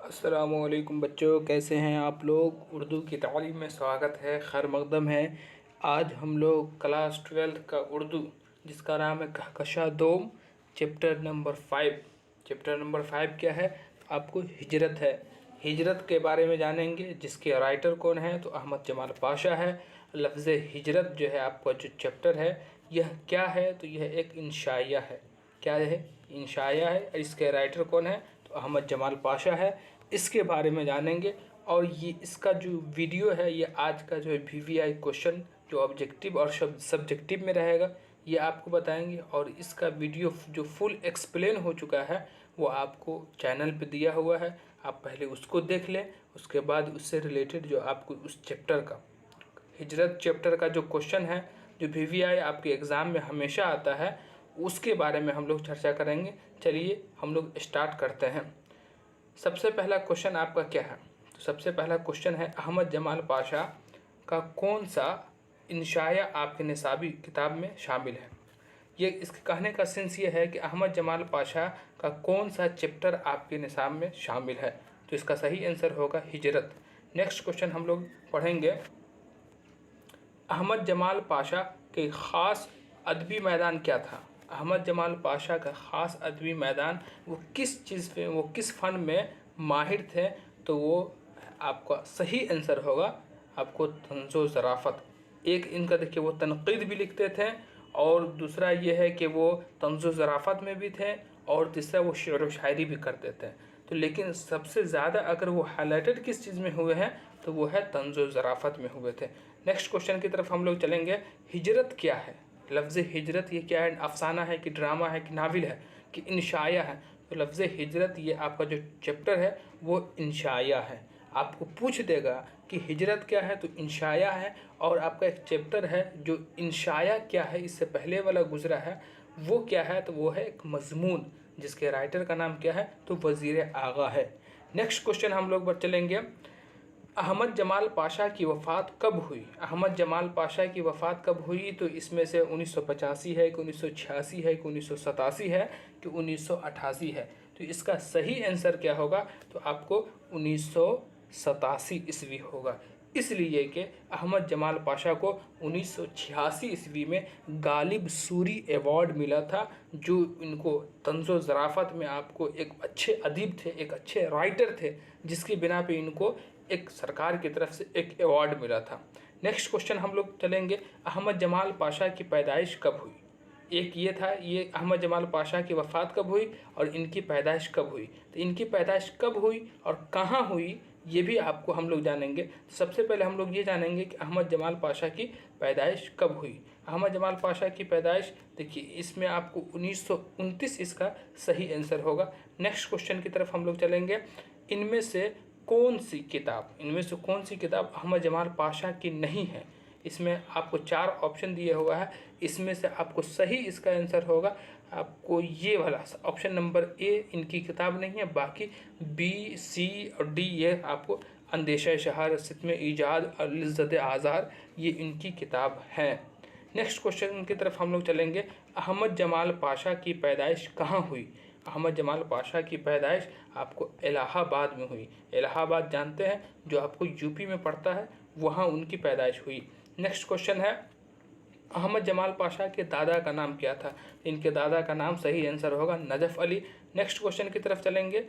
अस्सलामुअलैकुम बच्चों, कैसे हैं आप लोग। उर्दू की तालीम में स्वागत है, खैर मकदम है। आज हम लोग क्लास 12 का उर्दू जिसका नाम है Kahkasha Dom chapter number 5। Chapter number 5 क्या है? तो आपको हिजरत है। हिजरत के बारे में जानेंगे, जिसके राइटर कौन है तो अहमद जमाल पाशा है। लफ्ज़ हिजरत जो है आपका जो चैप्टर है यह क्या है? तो यह एक इंशाइया है। क्या है? इंशाइया है। इसके राइटर कौन है तो अहमद जमाल पाशा है। इसके बारे में जानेंगे। और ये इसका जो वीडियो है ये आज का जो है VVI क्वेश्चन जो ऑब्जेक्टिव और सब्जेक्टिव में रहेगा ये आपको बताएंगे। और इसका वीडियो जो फुल एक्सप्लेन हो चुका है वो आपको चैनल पे दिया हुआ है, आप पहले उसको देख लें। उसके बाद उससे रिलेटेड जो आपको उस चैप्टर का हिजरत चैप्टर का जो क्वेश्चन है जो VVI आपके एग्ज़ाम में हमेशा आता है उसके बारे में हम लोग चर्चा करेंगे। चलिए हम लोग स्टार्ट करते हैं। सबसे पहला क्वेश्चन आपका क्या है? तो सबसे पहला क्वेश्चन है, अहमद जमाल पाशा का कौन सा इंशाया आपके निसाबी किताब में शामिल है? ये इसके कहने का सेंस ये है कि अहमद जमाल पाशा का कौन सा चैप्टर आपके निसाब में शामिल है। तो इसका सही आंसर होगा हिजरत। नेक्स्ट क्वेश्चन हम लोग पढ़ेंगे, अहमद जमाल पाशा के ख़ास अदबी मैदान क्या था? अहमद जमाल पाशा का ख़ास अदबी मैदान वो किस चीज़ पे, वो किस फ़न में माहिर थे? तो वो आपका सही आंसर होगा आपको तंज़ो ज़राफ़त। एक इनका देखिए वो तनक़ीद भी लिखते थे, और दूसरा ये है कि वो तंज़ो ज़राफ़त में भी थे, और तीसरा वो शेर व शायरी भी करते थे। तो लेकिन सबसे ज़्यादा अगर वो हाईलाइटेड किस चीज़ में हुए हैं तो वो है तंज़ो ज़राफ़त में हुए थे। नेक्स्ट क्वेश्चन की तरफ हम लोग चलेंगे, हिजरत क्या है? लफ्ज़ हिजरत ये क्या है? अफसाना है कि ड्रामा है कि नावल है कि इंशाया है? तो लफ्ज़ हिजरत ये आपका जो चैप्टर है वो इंशाया है। आपको पूछ देगा कि हिजरत क्या है तो इंशाया है, और आपका एक चैप्टर है जो इंशाया क्या है इससे पहले वाला गुजरा है वो क्या है? तो वो है एक मज़मून, जिसके राइटर का नाम क्या है तो वज़ीर आगा है। नेक्स्ट क्वेश्चन हम लोग पर चलेंगे, अहमद जमाल पाशा की वफ़ात कब हुई? अहमद जमाल पाशा की वफ़ात कब हुई? तो इसमें से 1985 है कि 1986 है कि 1987 है कि 1988 है? तो इसका सही आंसर क्या होगा? तो आपको 1987 ईस्वी होगा। इसलिए कि अहमद जमाल पाशा को 1986 ईस्वी में गालिब सूरी अवार्ड मिला था, जो इनको तंज़ो ज़राफ़त में आपको एक अच्छे अदीब थे, एक अच्छे राइटर थे, जिसकी बिना पे इनको एक सरकार की तरफ से एक अवार्ड मिला था। नेक्स्ट क्वेश्चन हम लोग चलेंगे, अहमद जमाल पाशा की पैदाइश कब हुई? एक ये था, ये अहमद जमाल पाशा की वफ़ात कब हुई और इनकी पैदाइश कब हुई? तो इनकी पैदाइश कब हुई और कहाँ हुई ये भी आपको हम लोग जानेंगे। तो सबसे पहले हम लोग ये जानेंगे कि अहमद जमाल पाशा की पैदाइश कब हुई। अहमद जमाल पाशा की पैदाइश देखिए इसमें आपको 1929 इसका सही आंसर होगा। नेक्स्ट क्वेश्चन की तरफ हम लोग चलेंगे, इनमें से कौन सी किताब अहमद जमाल पाशा की नहीं है? इसमें आपको 4 ऑप्शन दिए हुआ है, इसमें से आपको सही इसका आंसर होगा आपको ये वाला ऑप्शन नंबर ए, इनकी किताब नहीं है। बाकी बी, सी और डी ये आपको अंदेशा शहर, सितम ईजाद और लिज़्ज़त आज़ार ये इनकी किताब है। नेक्स्ट क्वेश्चन की तरफ हम लोग चलेंगे, अहमद जमाल पाशा की पैदाइश कहाँ हुई? अहमद जमाल पाशा की पैदाइश आपको इलाहाबाद में हुई। इलाहाबाद जानते हैं जो आपको यूपी में पड़ता है, वहाँ उनकी पैदाइश हुई। नेक्स्ट क्वेश्चन है, अहमद जमाल पाशा के दादा का नाम क्या था? इनके दादा का नाम सही आंसर होगा नजफ़ अली। नेक्स्ट क्वेश्चन की तरफ चलेंगे,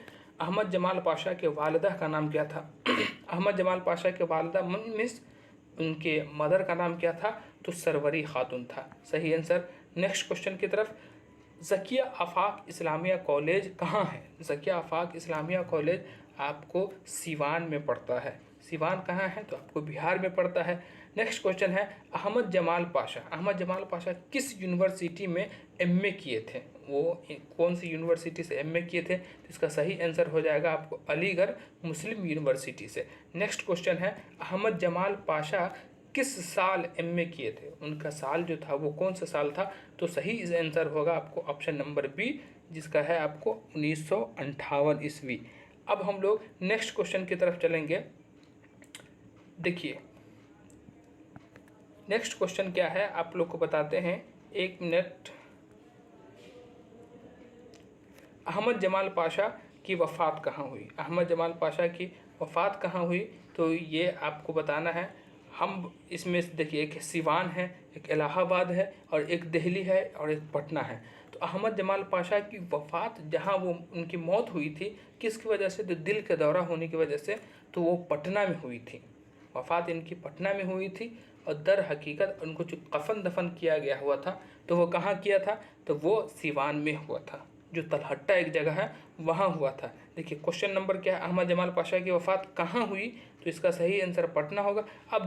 अहमद जमाल पाशा के वालिदा का नाम क्या था? अहमद जमाल पाशा के वालिदा मिस उनके मदर का नाम क्या था? तो सरवरी खातून था, सही आंसर। नेक्स्ट क्वेश्चन की तरफ, ज़किया आफाक इस्लामिया कॉलेज कहाँ है? ज़किया आफाक इस्लामिया कॉलेज आपको सिवान में पड़ता है। सिवान कहाँ है? तो आपको बिहार में पड़ता है। नेक्स्ट क्वेश्चन है, अहमद जमाल पाशा किस यूनिवर्सिटी में एमए किए थे? वो कौन सी यूनिवर्सिटी से एमए किए थे? तो इसका सही आंसर हो जाएगा आपको अलीगढ़ मुस्लिम यूनिवर्सिटी से। नेक्स्ट क्वेश्चन है, अहमद जमाल पाशा किस साल एमए किए थे? उनका साल जो था वो कौन सा साल था? तो सही आंसर होगा आपको ऑप्शन नंबर बी, जिसका है आपको 1958 ईस्वी। अब हम लोग नेक्स्ट क्वेश्चन की तरफ चलेंगे। देखिए नेक्स्ट क्वेश्चन क्या है आप लोग को बताते हैं, 1 मिनट। अहमद जमाल पाशा की वफ़ात कहाँ हुई, अहमद जमाल पाशा की वफ़ात कहाँ हुई, तो ये आपको बताना है। हम इसमें से देखिए, एक सिवान है, एक इलाहाबाद है, और एक दिल्ली है, और एक पटना है। तो अहमद जमाल पाशा की वफ़ात जहाँ वो उनकी मौत हुई थी, किसकी वजह से, तो दिल का दौरा होने की वजह से, तो वो पटना में हुई थी। वफ़ात इनकी पटना में हुई थी, और दर हकीकत उनको जो कफन दफन किया गया हुआ था, तो वो कहाँ किया था, तो वो सिवान में हुआ था, जो तलहट्टा एक जगह है वहाँ हुआ था। देखिए क्वेश्चन नंबर क्या है, अहमद जमाल पाशा की वफ़ात कहाँ हुई, तो इसका सही आंसर पटना होगा। अब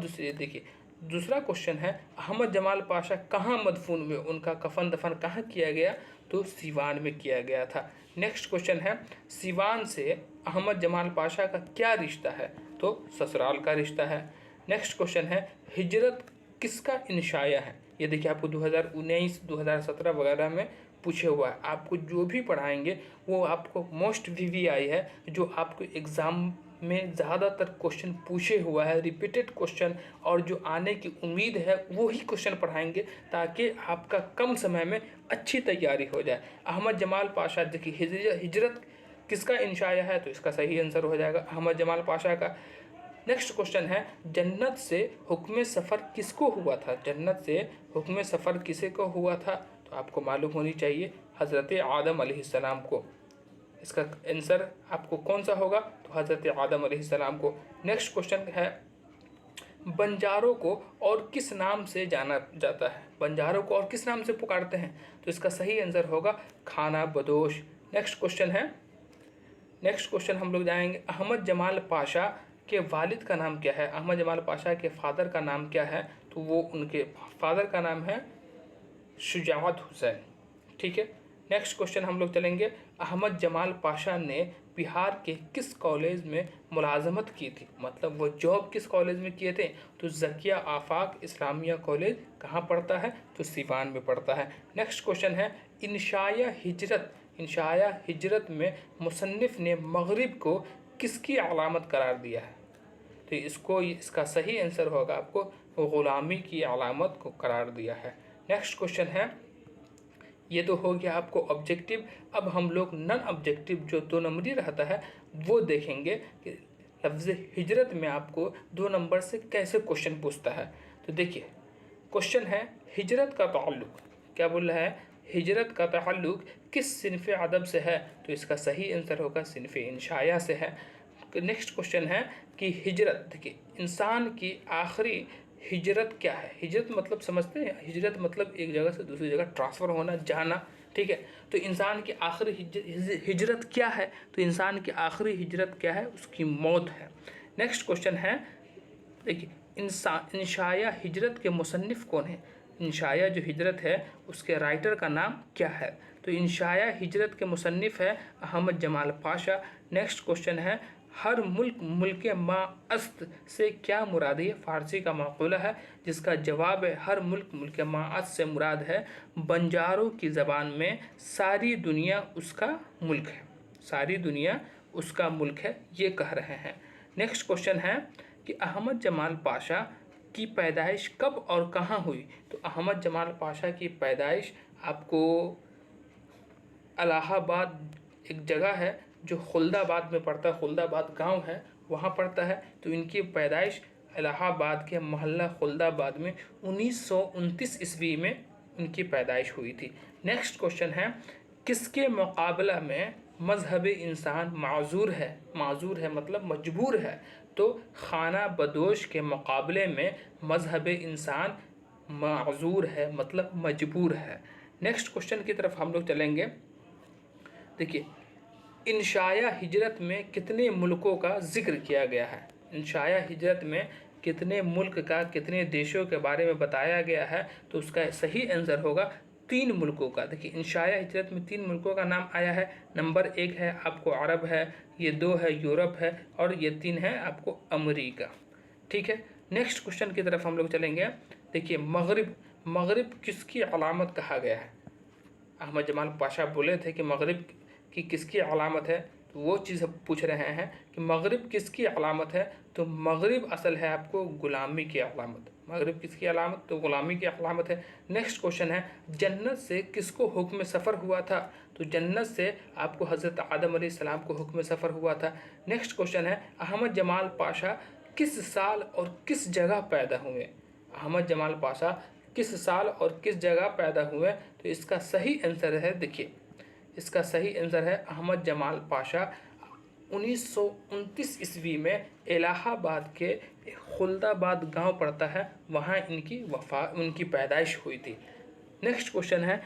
दूसरा क्वेश्चन है, अहमद जमाल पाशा कहाँ मदफून हुए, उनका कफन दफन कहाँ किया गया, तो सिवान में किया गया था। नेक्स्ट क्वेश्चन है, सिवान से अहमद जमाल पाशा का क्या रिश्ता है, तो ससुराल का रिश्ता है। नेक्स्ट क्वेश्चन है, हिजरत किसका इंशाया है। ये देखिए आपको 2019 2017 वगैरह में पूछे हुआ है। आपको जो भी पढ़ाएंगे वो आपको मोस्ट VVI है, जो आपको एग्ज़ाम में ज़्यादातर क्वेश्चन पूछे हुआ है, रिपीटेड क्वेश्चन, और जो आने की उम्मीद है वो ही क्वेश्चन पढ़ाएंगे, ताकि आपका कम समय में अच्छी तैयारी हो जाए। अहमद जमाल पाशा, देखिए हिजरत किसका इंशाया है, तो इसका सही आंसर हो जाएगा अहमद जमाल पाशा का। नेक्स्ट क्वेश्चन है, जन्नत से हुक्म सफ़र किसको हुआ था, जन्नत से हुक्म सफ़र किसे को हुआ था, तो आपको मालूम होनी चाहिए हज़रत आदम अलैहिस्सलाम को। इसका आंसर आपको कौन सा होगा, तो हज़रत आदम अलैहिस्सलाम को। नेक्स्ट क्वेश्चन है, बंजारों को और किस नाम से जाना जाता है, बंजारों को और किस नाम से पुकारते हैं, तो इसका सही आंसर होगा खाना बदोश। नेक्स्ट क्वेश्चन हम लोग जाएंगे, अहमद जमाल पाशा के वालिद का नाम क्या है, अहमद जमाल पाशा के फादर का नाम क्या है, तो वो उनके फादर का नाम है शुजाअत हुसैन। ठीक है। नेक्स्ट क्वेश्चन हम लोग चलेंगे, अहमद जमाल पाशा ने बिहार के किस कॉलेज में मुलाजमत की थी, मतलब वो जॉब किस कॉलेज में किए थे, तो ज़किया आफाक इस्लामिया कॉलेज कहाँ पड़ता है, तो सिवान में पड़ता है। नेक्स्ट क्वेश्चन है, इंशाया हिजरत में मुसन्निफ़ ने मगरिब को किसकी अलामत करार दिया है, तो इसका सही आंसर होगा आपको ग़ुलामी की अलामत को करार दिया है। नेक्स्ट क्वेश्चन है, ये तो हो गया आपको ऑब्जेक्टिव। अब हम लोग नॉन ऑब्जेक्टिव जो 2 नंबरी रहता है वो देखेंगे कि लफ्ज़ हिजरत में आपको 2 नंबर से कैसे क्वेश्चन पूछता है। तो देखिए क्वेश्चन है, हिजरत का ताल्लुक़, क्या बोल रहा है, हिजरत का ताल्लुक़ किस सिनफ़ अदब से है, तो इसका सही आंसर होगा सिनफ़ इंशाया से है। नेक्स्ट क्वेश्चन है कि हिजरत, देखिए इंसान की आखिरी हिजरत क्या है, हिजरत मतलब समझते हैं, हिजरत मतलब एक जगह से दूसरी जगह ट्रांसफ़र होना, जाना। ठीक है, तो इंसान की आखिरी हिजरत क्या है, तो इंसान की आखिरी हिजरत क्या है, उसकी मौत है। नेक्स्ट क्वेश्चन है, देखिए इंशाया हिजरत के मुसन्निफ़ कौन है, इंशाया जो हिजरत है उसके राइटर का नाम क्या है, तो इंशाया हिजरत के मुसन्निफ़ है अहमद जमाल पाशा। नेक्स्ट क्वेश्चन है, हर मुल्क माअस्त से क्या मुराद है, फ़ारसी का माक़ूला है जिसका जवाब है हर मुल्क माअस्त से मुराद है बंजारों की ज़बान में सारी दुनिया उसका मुल्क है, सारी दुनिया उसका मुल्क है, ये कह रहे हैं। नेक्स्ट क्वेश्चन है कि अहमद जमाल पाशा की पैदाइश कब और कहाँ हुई, तो अहमद जमाल पाशा की पैदाइश आपको इलाहाबाद एक जगह है जो खुल्दाबाद में पड़ता है, खुल्दाबाद गांव है वहाँ पड़ता है, तो इनकी पैदाइश इलाहाबाद के मोहल्ला खुल्दाबाद में 1929 ईस्वी में इनकी पैदाइश हुई थी। नेक्स्ट क्वेश्चन है, किसके मुकाबला में मजहब इंसान माजूर है मतलब मजबूर है, तो खाना बदोश के मुकाबले में मजहब इंसान माजूर है मतलब मजबूर है। नेक्स्ट क्वेश्चन की तरफ हम लोग चलेंगे। देखिए इंशाया हिजरत में कितने मुल्कों का जिक्र किया गया है, इंशाया हिजरत में कितने मुल्क का, कितने देशों के बारे में बताया गया है, तो उसका सही आंसर होगा 3 मुल्कों का। देखिए इंशाया हिजरत में 3 मुल्कों का नाम आया है। नंबर 1 है आपको अरब है, ये 2 है यूरोप है, और ये 3 है आपको अमेरिका। ठीक है, नेक्स्ट क्वेश्चन की तरफ हम लोग चलेंगे। देखिए मगरिब किसकी अलामत कहा गया है, अहमद जमाल पाशा बोले थे कि मगरिब की किसकी अलामत है, तो वो चीज़ हम पूछ रहे हैं कि मगरिब किसकी अलामत है, तो मगरिब असल है आपको गुलामी की अलामत। मगरिब किसकी अलामत, तो गुलामी की अलामत है। नेक्स्ट क्वेश्चन है, जन्नत से किसको हुक्म सफ़र हुआ था, तो जन्नत से आपको हज़रत आदम अलैहिस्सलाम को हुक्म सफ़र हुआ था। नेक्स्ट क्वेश्चन है, अहमद जमाल पाशा किस साल और किस जगह पैदा हुए। अहमद जमाल पाशा किस साल और किस जगह पैदा हुए, तो इसका सही आंसर है, देखिए इसका सही आंसर है अहमद जमाल पाशा 1929 ईस्वी में इलाहाबाद के खुल्दाबाद गांव पड़ता है, वहाँ उनकी पैदाइश हुई थी। नेक्स्ट क्वेश्चन है,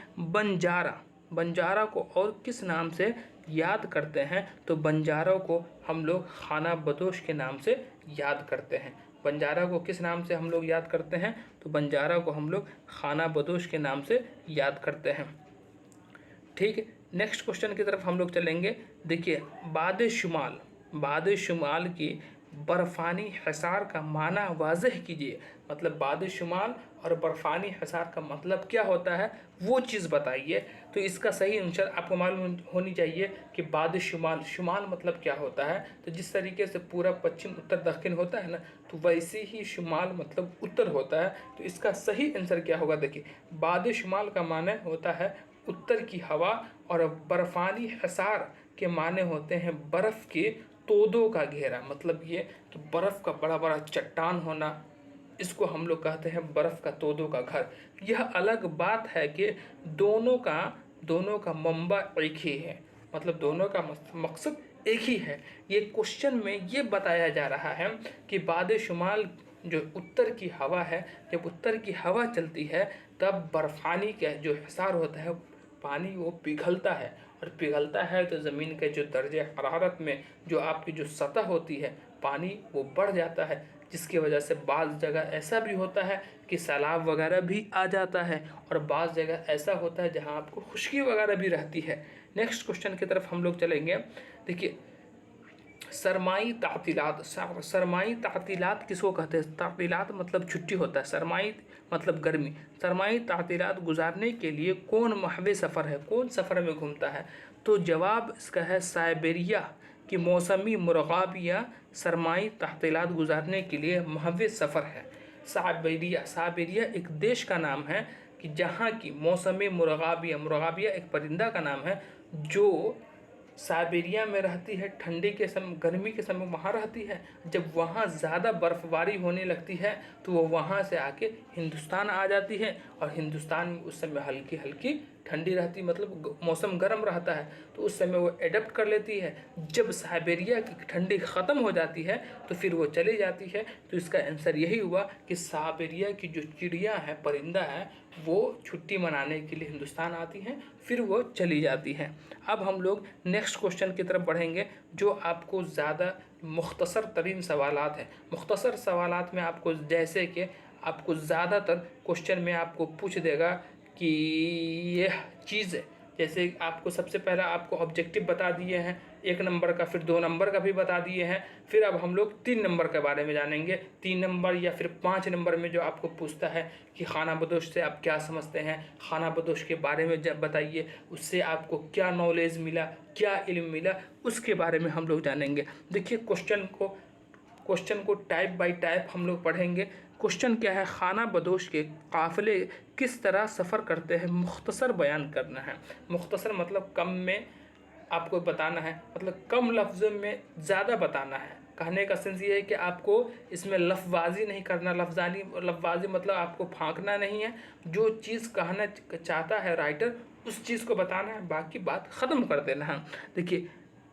बंजारा को और किस नाम से याद करते हैं, तो बंजारों को हम लोग खाना बदोश के नाम से याद करते हैं। बंजारा को किस नाम से हम लोग याद करते हैं, तो बंजारा को हम लोग खाना बदोश के नाम से याद करते हैं। ठीक है, नेक्स्ट क्वेश्चन की तरफ हम लोग चलेंगे। देखिए, बाद शुमाल की बर्फ़ानी हिसार का माना वाज़ह कीजिए। मतलब बाद शुमाल और बर्फ़ानी हिसार का मतलब क्या होता है, वो चीज़ बताइए। तो इसका सही आंसर आपको मालूम होनी चाहिए कि बाद शुमाल मतलब क्या होता है। तो जिस तरीके से पूरा पश्चिम उत्तर दक्षिण होता है ना, तो वैसे ही शुमाल मतलब उत्तर होता है। तो इसका सही आंसर क्या होगा, देखिए बाद शुमाल का माना होता है उत्तर की हवा, और बर्फ़ानी हिसार के माने होते हैं बर्फ़ के तोदों का घेरा। मतलब ये तो बर्फ़ का बड़ा बड़ा चट्टान होना, इसको हम लोग कहते हैं बर्फ़ का तोदों का घर। यह अलग बात है कि दोनों का मंबा एक ही है, मतलब दोनों का मकसद एक ही है। ये क्वेश्चन में ये बताया जा रहा है कि बाद शुमाल जो उत्तर की हवा है, जब उत्तर की हवा चलती है तब बर्फ़ानी का जो हिसार होता है, पानी वो पिघलता है, और पिघलता है तो ज़मीन के जो दर्जे हरारत में जो आपकी जो सतह होती है पानी वो बढ़ जाता है, जिसकी वजह से बाज़ जगह ऐसा भी होता है कि सैलाब वगैरह भी आ जाता है, और बाज़ जगह ऐसा होता है जहां आपको खुश्की वगैरह भी रहती है। नेक्स्ट क्वेश्चन की तरफ हम लोग चलेंगे। देखिए, सरमाई तातीलात किसको कहते हैं। तातीलात मतलब छुट्टी होता है, सरमाई मतलब गर्मी। सरमाई तातीलात गुजारने के लिए कौन महवे सफ़र है, कौन सफ़र में घूमता है, तो जवाब इसका है साइबेरिया की मौसमी मुर्गाबिया सरमाई तातीलात गुजारने के लिए महवे सफ़र है। साइबेरिया एक देश का नाम है कि जहाँ की मौसमी मुर्गाबिया एक परिंदा का नाम है जो साइबेरिया में रहती है, ठंडी के समय गर्मी के समय वहाँ रहती है। जब वहाँ ज़्यादा बर्फ़बारी होने लगती है तो वो वहाँ से आके हिंदुस्तान आ जाती है, और हिंदुस्तान में उस समय हल्की हल्की ठंडी रहती, मतलब मौसम गर्म रहता है, तो उस समय वो एडप्ट कर लेती है। जब साइबेरिया की ठंडी ख़त्म हो जाती है तो फिर वो चली जाती है। तो इसका आंसर यही हुआ कि साइबेरिया की जो चिड़िया है, परिंदा है, वो छुट्टी मनाने के लिए हिंदुस्तान आती हैं, फिर वो चली जाती हैं। अब हम लोग नेक्स्ट क्वेश्चन की तरफ बढ़ेंगे, जो आपको ज़्यादा मुख्तसर तरीन सवालात हैं। मुख्तसर सवालात में आपको जैसे कि आपको ज़्यादातर क्वेश्चन में आपको पूछ देगा कि यह चीज़ है, जैसे आपको सबसे पहला आपको ऑब्जेक्टिव बता दिए हैं 1 नंबर का, फिर 2 नंबर का भी बता दिए हैं, फिर अब हम लोग 3 नंबर के बारे में जानेंगे। 3 नंबर या फिर 5 नंबर में जो आपको पूछता है कि खाना बदोश से आप क्या समझते हैं, खाना बदोश के बारे में जब बताइए, उससे आपको क्या नॉलेज मिला, क्या इल्म मिला, उसके बारे में हम लोग जानेंगे। देखिए, क्वेश्चन को टाइप बाय टाइप हम लोग पढ़ेंगे। क्वेश्चन क्या है, खाना बदोश के काफ़िले किस तरह सफ़र करते हैं, मुख्तसर बयान करना है। मुख्तसर मतलब कम में आपको बताना है, मतलब कम लफ्ज़ों में ज़्यादा बताना है। कहने का सेंस ये है कि आपको इसमें लफ्ज़बाजी नहीं करना। लफ्ज़बाजी मतलब आपको फांकना नहीं है, जो चीज़ कहना चाहता है राइटर उस चीज़ को बताना है, बाकी बात ख़त्म कर देना है। देखिए,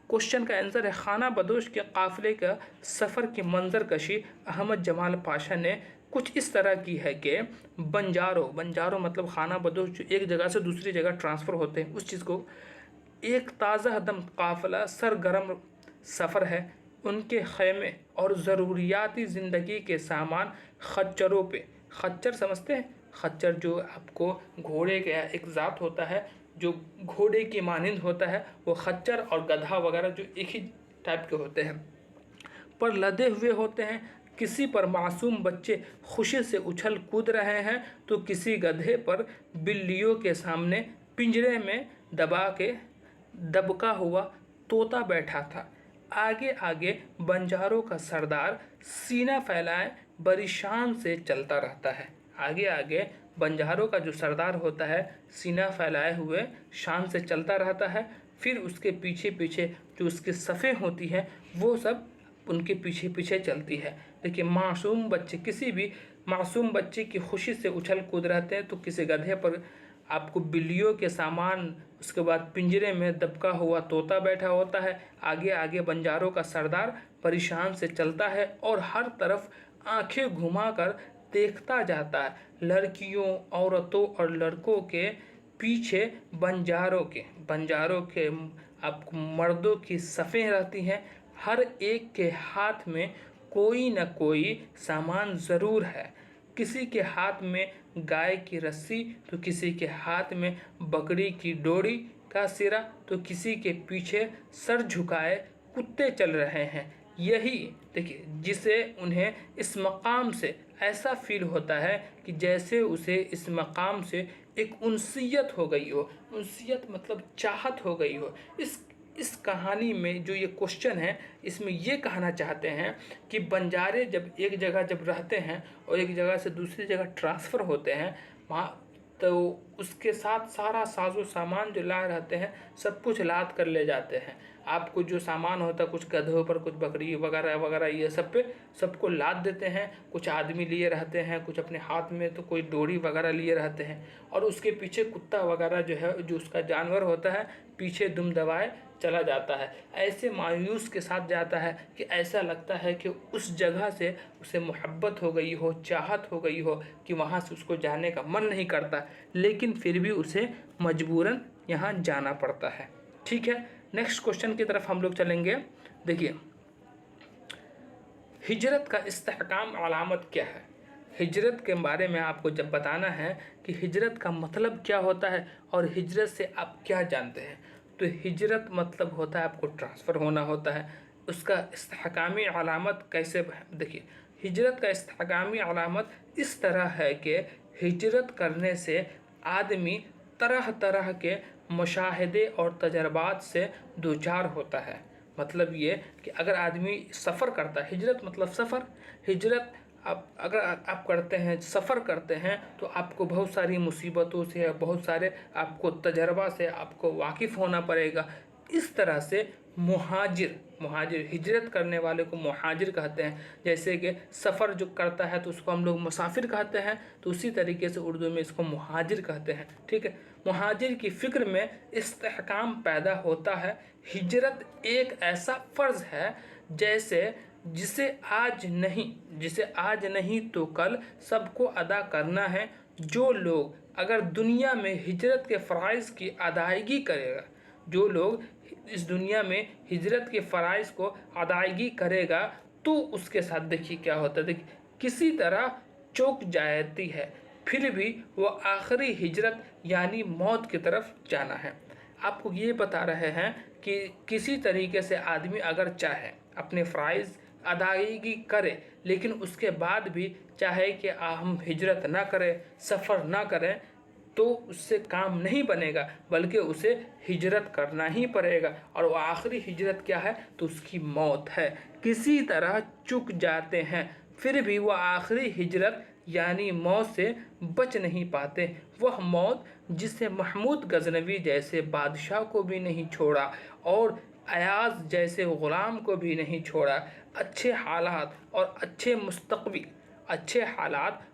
क्वेश्चन का आंसर है, खाना बदोश के काफ़िले का सफ़र की मंजर कशी अहमद जमाल पाशा ने कुछ इस तरह की है कि बंजारो मतलब खाना बदोश जो एक जगह से दूसरी जगह ट्रांसफ़र होते हैं, उस चीज़ को एक ताज़ा दम काफ़िला सरगर्म सफ़र है। उनके ख़ैमे और ज़रूरियाती ज़िंदगी के सामान खच्चरों पे, खच्चर समझते हैं, खच्चर जो आपको घोड़े का एक ज़ात होता है जो घोड़े की मानिंद होता है, वो खच्चर और गधा वगैरह जो एक ही टाइप के होते हैं, पर लदे हुए होते हैं। किसी पर मासूम बच्चे खुशी से उछल कूद रहे हैं, तो किसी गधे पर बिल्लियों के सामने पिंजरे में दबका हुआ तोता बैठा था। आगे आगे बंजारों का सरदार सीना फैलाए बड़ी शान से चलता रहता है। आगे आगे बंजारों का जो सरदार होता है सीना फैलाए हुए शान से चलता रहता है। फिर उसके पीछे पीछे जो उसकी सफ़ें होती हैं वो सब उनके पीछे पीछे चलती है। देखिए, मासूम बच्चे, किसी भी मासूम बच्चे की खुशी से उछल कूद रहते हैं, तो किसी गधे पर आपको बिल्लियों के सामान, उसके बाद पिंजरे में दबका हुआ तोता बैठा होता है। आगे आगे बंजारों का सरदार परेशान से चलता है और हर तरफ आंखें घुमाकर देखता जाता है। लड़कियों, औरतों और लड़कों के पीछे बंजारों के आपको मर्दों की सफ़ें रहती हैं। हर एक के हाथ में कोई न कोई सामान ज़रूर है। किसी के हाथ में गाय की रस्सी, तो किसी के हाथ में बकरी की डोरी का सिरा, तो किसी के पीछे सर झुकाए कुत्ते चल रहे हैं। यही देखिए, जिसे उन्हें इस मकाम से ऐसा फील होता है कि जैसे उसे इस मकाम से एक उनसियत हो गई हो। उनसियत मतलब चाहत हो गई हो। इस कहानी में जो ये क्वेश्चन है, इसमें ये कहना चाहते हैं कि बंजारे जब एक जगह जब रहते हैं और एक जगह से दूसरी जगह ट्रांसफ़र होते हैं, वहाँ तो उसके साथ सारा साजो सामान जो लाए रहते हैं सब कुछ लाद कर ले जाते हैं। आपको जो सामान होता है, कुछ गधों पर, कुछ बकरी वगैरह वगैरह, ये सब पे सबको लाद देते हैं। कुछ आदमी लिए रहते हैं, कुछ अपने हाथ में तो कोई डोरी वगैरह लिए रहते हैं, और उसके पीछे कुत्ता वगैरह जो है, जो उसका जानवर होता है, पीछे दुम दबाए चला जाता है। ऐसे मायूस के साथ जाता है कि ऐसा लगता है कि उस जगह से उसे मोहब्बत हो गई हो, चाहत हो गई हो, कि वहाँ से उसको जाने का मन नहीं करता, लेकिन फिर भी उसे मजबूरन यहाँ जाना पड़ता है। ठीक है, नेक्स्ट क्वेश्चन की तरफ हम लोग चलेंगे। देखिए, हिजरत का इस्तेहकाम अलामत क्या है। हिजरत के बारे में आपको जब बताना है कि हिजरत का मतलब क्या होता है और हिजरत से आप क्या जानते हैं, तो हिजरत मतलब होता है आपको ट्रांसफ़र होना होता है। उसका इस्तेहकामी अलामत कैसे, देखिए, हिजरत का इस्तेहकामी अलामत इस तरह है कि हिजरत करने से आदमी तरह तरह के मुशाहिदे और तजर्बात से दूचार होता है। मतलब ये कि अगर आदमी सफ़र करता है, हिजरत मतलब सफ़र, हिजरत अगर आप करते हैं, सफ़र करते हैं, तो आपको बहुत सारी मुसीबतों से, बहुत सारे आपको तजर्बा से आपको वाकिफ़ होना पड़ेगा। इस तरह से मुहाजिर हिजरत करने वाले को मुहाजिर कहते हैं। जैसे कि सफ़र जो करता है तो उसको हम लोग मुसाफिर कहते हैं, तो उसी तरीके से उर्दू में इसको मुहाजिर कहते हैं। ठीक है, मुहाजिर की फ़िक्र में इस्तेहकाम पैदा होता है। हिजरत एक ऐसा फ़र्ज़ है जिसे आज नहीं तो कल सबको अदा करना है। जो लोग अगर दुनिया में हिजरत के फ़राइज़ की अदायगी करेगा, जो लोग इस दुनिया में हिजरत के फ़राइज़ को अदायगी करेगा, तो उसके साथ देखिए क्या होता है। देखिए, किसी तरह चूक जाती है, फिर भी वो आखिरी हिजरत यानी मौत की तरफ जाना है। आपको ये बता रहे हैं कि किसी तरीके से आदमी अगर चाहे अपने फ़राइज़ अदायगी करे, लेकिन उसके बाद भी चाहे कि हम हिजरत ना करें, सफ़र ना करें, तो उससे काम नहीं बनेगा, बल्कि उसे हिजरत करना ही पड़ेगा। और वो आखिरी हिजरत क्या है, तो उसकी मौत है। किसी तरह चूक जाते हैं, फिर भी वो आखिरी हिजरत यानी मौत से बच नहीं पाते। वह मौत जिसे महमूद गजनवी जैसे बादशाह को भी नहीं छोड़ा और अयाज जैसे ग़ुलाम को भी नहीं छोड़ा। अच्छे हालात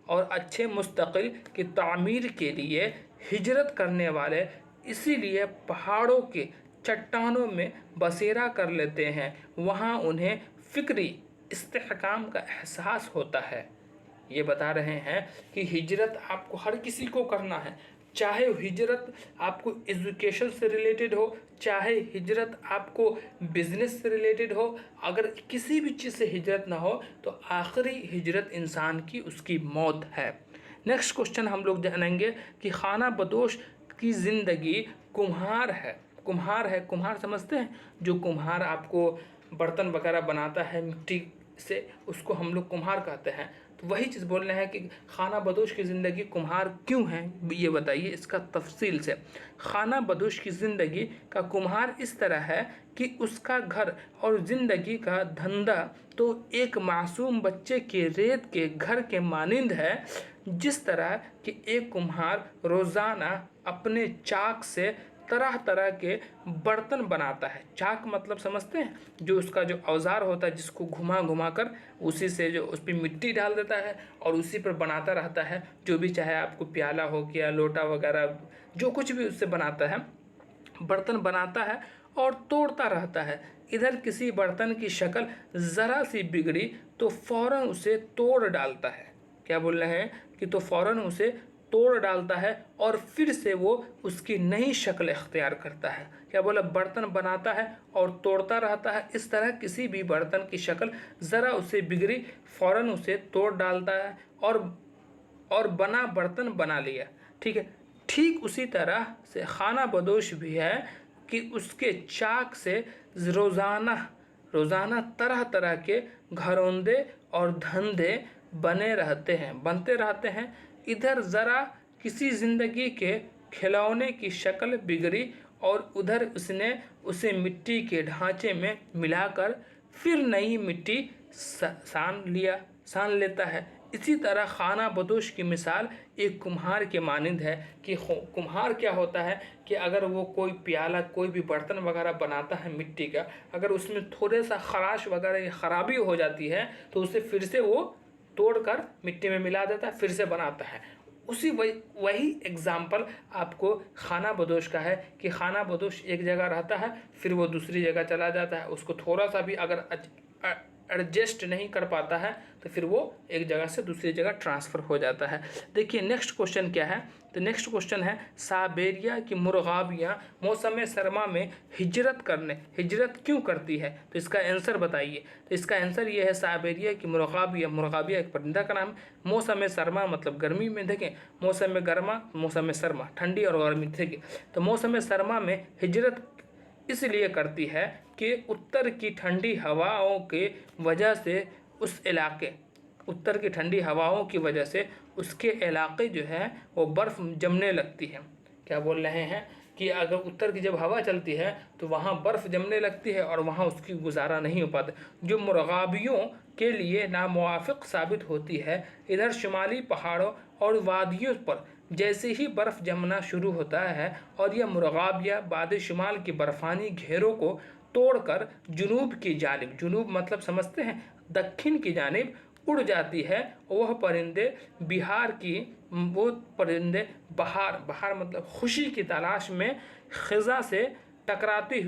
और अच्छे मुस्तक़िल की तामीर के लिए हिजरत करने वाले इसीलिए पहाड़ों के चट्टानों में बसेरा कर लेते हैं। वहाँ उन्हें फ़िक्री इस्तेहकाम का एहसास होता है। ये बता रहे हैं कि हिजरत आपको हर किसी को करना है, चाहे हिजरत आपको एजुकेशन से रिलेटेड हो, चाहे हिजरत आपको बिजनेस से रिलेटेड हो। अगर किसी भी चीज़ से हिजरत ना हो तो आखिरी हिजरत इंसान की उसकी मौत है। नेक्स्ट क्वेश्चन हम लोग जानेंगे कि खाना बदोश की ज़िंदगी कुम्हार है। कुम्हार समझते हैं, जो कुम्हार आपको बर्तन वगैरह बनाता है मिट्टी से, उसको हम लोग कुम्हार कहते हैं। तो वही चीज़ बोल रहे हैं कि खाना बदोश की ज़िंदगी कुम्हार क्यों है, ये बताइए इसका तफसील से। खाना बदोश की ज़िंदगी का कुम्हार इस तरह है कि उसका घर और ज़िंदगी का धंधा तो एक मासूम बच्चे के रेत के घर के मानिंद है, जिस तरह कि एक कुम्हार रोज़ाना अपने चाक से तरह तरह के बर्तन बनाता है। चाक मतलब समझते हैं, जो उसका जो औजार होता है जिसको घुमा घुमा कर उसी से जो उस पर मिट्टी डाल देता है और उसी पर बनाता रहता है, जो भी चाहे आपको प्याला हो गया, लोटा वगैरह, जो कुछ भी उससे बनाता है, बर्तन बनाता है और तोड़ता रहता है। इधर किसी बर्तन की शक्ल ज़रा सी बिगड़ी तो फौरन उसे तोड़ डालता है। क्या बोल रहे हैं कि तो फौरन उसे तोड़ डालता है और फिर से वो उसकी नई शक्ल इख्तियार करता है। क्या बोला, बर्तन बनाता है और तोड़ता रहता है। इस तरह किसी भी बर्तन की शक्ल ज़रा उसे बिगड़ी फौरन उसे तोड़ डालता है और बना बर्तन बना लिया। ठीक है, ठीक उसी तरह से खाना बदोश भी है कि उसके चाक से रोज़ाना तरह तरह के घरौंदे और धंधे बनते रहते हैं। इधर ज़रा किसी ज़िंदगी के खिलौने की शक्ल बिगड़ी और उधर उसने उसे मिट्टी के ढांचे में मिलाकर फिर नई मिट्टी सान लेता है। इसी तरह खाना बदोश की मिसाल एक कुम्हार के मानिंद है कि कुम्हार क्या होता है कि अगर वो कोई प्याला, कोई भी बर्तन वगैरह बनाता है मिट्टी का, अगर उसमें थोड़े सा खराश वगैरह या ख़राबी हो जाती है तो उसे फिर से वो तोड़कर मिट्टी में मिला देता है, फिर से बनाता है। वही एग्जाम्पल आपको खाना बदोश का है कि खाना बदोश एक जगह रहता है, फिर वो दूसरी जगह चला जाता है। उसको थोड़ा सा भी अगर एडजस्ट नहीं कर पाता है तो फिर वो एक जगह से दूसरी जगह ट्रांसफ़र हो जाता है। देखिए नेक्स्ट क्वेश्चन क्या है, तो नेक्स्ट क्वेश्चन है साइबेरिया की मुर्गाबियाँ मौसम सरमा में हिजरत क्यों करती है, तो इसका आंसर बताइए। तो इसका आंसर ये है साइबेरिया की मुर्गाबिया एक परिंदा का नाम है। मौसम सरमा मतलब गर्मी में, देखें मौसम गर्मा, मौसम सरमा ठंडी और गर्मी, देखिए तो मौसम सरमा में हिजरत इसलिए करती है कि उत्तर की ठंडी हवाओं के वजह से उत्तर की ठंडी हवाओं की वजह से उसके इलाके जो है वो बर्फ़ जमने लगती है। क्या बोल रहे हैं कि अगर उत्तर की जब हवा चलती है तो वहाँ बर्फ़ जमने लगती है और वहाँ उसकी गुजारा नहीं हो पाता, जो मुर्गाबियों के लिए नामुवाफ़िक साबित होती है। इधर शुमाली पहाड़ों और वादियों पर जैसे ही बर्फ़ जमना शुरू होता है और यह मुर्गाबिया बाद शुमाल के बर्फ़ानी घेरों को तोड़कर जुनूब मतलब समझते हैं, दक्षिण की जानिब उड़ जाती है, वो बहार मतलब खुशी की तलाश में खिज़ा से टकराती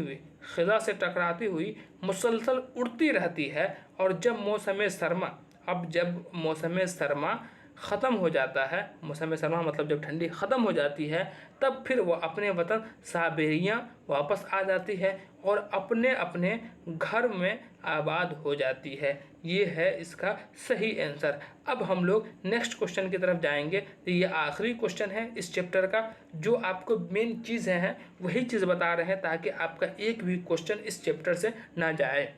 हुई मुसलसल उड़ती रहती है। और जब मौसम सरमा ख़त्म हो जाता है, मौसम सरमा मतलब जब ठंडी ख़त्म हो जाती है, तब फिर वो अपने वतन साइबेरिया वापस आ जाती है और अपने अपने घर में आबाद हो जाती है। ये है इसका सही आंसर। अब हम लोग नेक्स्ट क्वेश्चन की तरफ जाएंगे। तो ये आखिरी क्वेश्चन है इस चैप्टर का, जो आपको मेन चीज़ें हैं वही चीज़ बता रहे हैं ताकि आपका एक भी क्वेश्चन इस चैप्टर से ना जाए।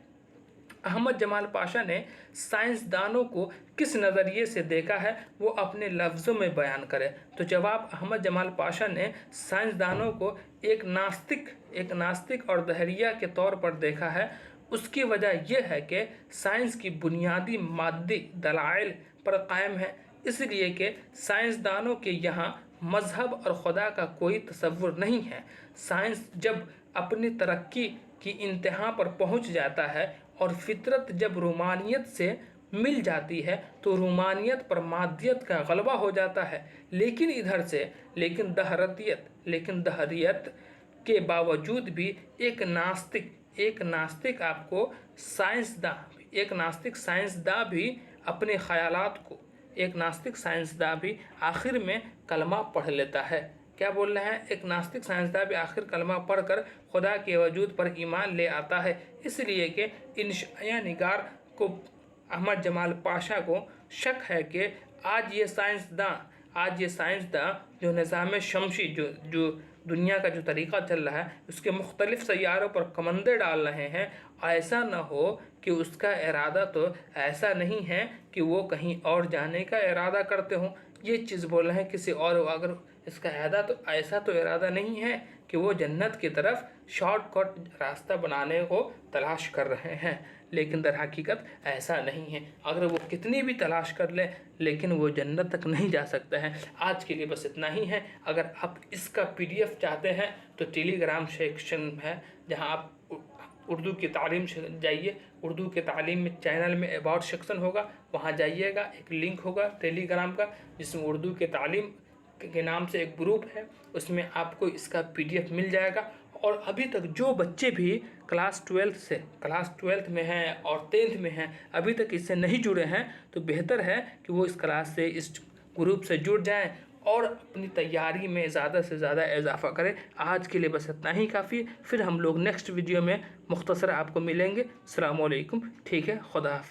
अहमद जमाल पाशा ने साइंसदानों को किस नज़रिए से देखा है, वो अपने लफ्ज़ों में बयान करें। तो जवाब, अहमद जमाल पाशा ने साइंसदानों को एक नास्तिक और दहरिया के तौर पर देखा है। उसकी वजह यह है कि साइंस की बुनियादी मादी दलाइल पर कायम है, इसलिए कि साइंसदानों के यहाँ मज़हब और खुदा का कोई तसव्वुर नहीं है। साइंस जब अपनी तरक्की की इंतहा पर पहुँच जाता है और फितरत जब रूमानियत से मिल जाती है तो रूमानियत पर मादियत का गलबा हो जाता है। लेकिन दहरियत के बावजूद भी एक नास्तिक साइंसदां भी अपने ख्यालात को आखिर में कलमा पढ़ लेता है। क्या बोल रहे हैं, एक नास्तिक साइंसदान भी आखिर कलमा पढ़कर खुदा के वजूद पर ईमान ले आता है। इसलिए कि इंशाया निगार को अहमद जमाल पाशा को शक है कि आज ये साइंसदान जो निज़ाम शमसी जो दुनिया का जो तरीक़ा चल रहा है उसके मुख्तलिफ़ सैयारों पर कमंदे डाल रहे हैं, ऐसा ना हो कि उसका इरादा तो ऐसा नहीं है कि वो कहीं और जाने का इरादा करते हों। ये चीज़ बोल रहे हैं किसी और, अगर इसका ऐसा तो इरादा नहीं है कि वो जन्नत की तरफ शॉर्टकट रास्ता बनाने को तलाश कर रहे हैं, लेकिन दर हकीकत ऐसा नहीं है। अगर वो कितनी भी तलाश कर ले लेकिन वो जन्नत तक नहीं जा सकता है। आज के लिए बस इतना ही है। अगर आप इसका PDF चाहते हैं तो टेलीग्राम सेक्शन है जहां आप उर्दू की तालीम जाइए, उर्दू के तालीम में चैनल में अबाउट सेक्शन होगा, वहां जाइएगा, एक लिंक होगा टेलीग्राम का जिसमें उर्दू के तालीम के नाम से एक ग्रुप है, उसमें आपको इसका PDF मिल जाएगा। और अभी तक जो बच्चे भी क्लास 12 में हैं और 10th में हैं अभी तक इससे नहीं जुड़े हैं तो बेहतर है कि वो इस क्लास से, इस ग्रुप से जुड़ जाएं और अपनी तैयारी में ज़्यादा से ज़्यादा इजाफा करें। आज के लिए बस इतना ही काफ़ी, फिर हम लोग नेक्स्ट वीडियो में मुख्तसर आपको मिलेंगे। अस्सलाम वालेकुम, ठीक है, खुदा हाफ़िज़।